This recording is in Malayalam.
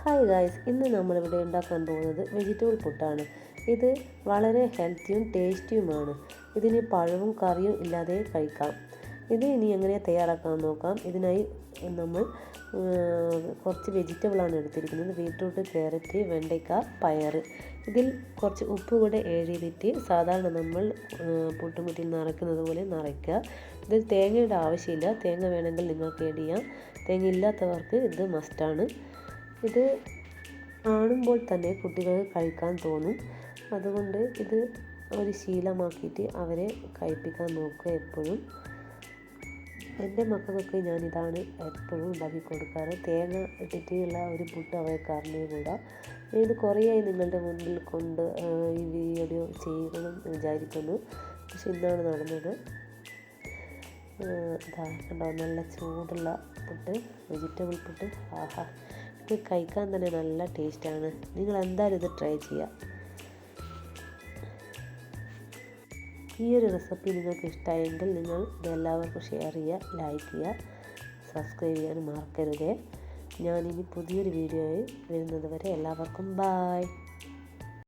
ഹായ് ഗായ്സ്, ഇന്ന് നമ്മളിവിടെ ഉണ്ടാക്കാൻ പോകുന്നത് വെജിറ്റബിൾ പുട്ടാണ്. ഇത് വളരെ ഹെൽത്തിയും ടേസ്റ്റിയുമാണ്. ഇതിന് പഴവും കറിയും ഇല്ലാതെ കഴിക്കാം. ഇത് ഇനി എങ്ങനെ തയ്യാറാക്കാൻ നോക്കാം. ഇതിനായി നമ്മൾ കുറച്ച് വെജിറ്റബിളാണ് എടുത്തിരിക്കുന്നത്. ബീട്രൂട്ട്, ക്യാരറ്റ്, വെണ്ടയ്ക്ക, പയർ. ഇതിൽ കുറച്ച് ഉപ്പ് കൂടെ എഴുതിയിട്ട് സാധാരണ നമ്മൾ പുട്ടുകുറ്റിയിൽ നിറയ്ക്കുന്നത് പോലെ നിറയ്ക്കുക. ഇതിൽ തേങ്ങയുടെ ആവശ്യമില്ല. തേങ്ങ വേണമെങ്കിൽ നിങ്ങൾക്ക് ആഡ് ചെയ്യാം. തേങ്ങ ഇല്ലാത്തവർക്ക് ഇത് മസ്റ്റാണ്. ഇത് കാണുമ്പോൾ തന്നെ കുട്ടികൾക്ക് കഴിക്കാൻ തോന്നും. അതുകൊണ്ട് ഇത് ഒരു ശീലമാക്കിയിട്ട് അവരെ കഴിപ്പിക്കാൻ നോക്കുക എപ്പോഴും. എൻ്റെ മക്കൾക്കൊക്കെ ഞാനിതാണ് എപ്പോഴും ഉണ്ടാക്കി കൊടുക്കാറ്. തേങ്ങ ഇട്ടിട്ടുള്ള ഒരു പുട്ട് അവർക്ക് അറിഞ്ഞുകൂടാ. ഇത് കുറേയായി നിങ്ങളുടെ മുന്നിൽ കൊണ്ട് ഈ വീഡിയോ ചെയ്യണം എന്ന് വിചാരിക്കുന്നു. പക്ഷെ ഇന്നാണ് നടന്നത്. കണ്ടോ, നല്ല ചൂടുള്ള പുട്ട്, വെജിറ്റബിൾ പുട്ട്. ആഹാ, ഇത് കഴിക്കാൻ തന്നെ നല്ല ടേസ്റ്റാണ്. നിങ്ങൾ എന്തായാലും ഇത് ട്രൈ ചെയ്യുക. ഈ ഒരു റെസിപ്പി നിങ്ങൾക്ക് ഇഷ്ടമായെങ്കിൽ നിങ്ങൾ ഇതെല്ലാവർക്കും ഷെയർ ചെയ്യുക, ലൈക്ക് ചെയ്യുക, സബ്സ്ക്രൈബ് ചെയ്യാൻ മറക്കരുതേ. ഞാനിനി പുതിയൊരു വീഡിയോയിൽ വരുന്നത് വരെ എല്ലാവർക്കും ബായ്.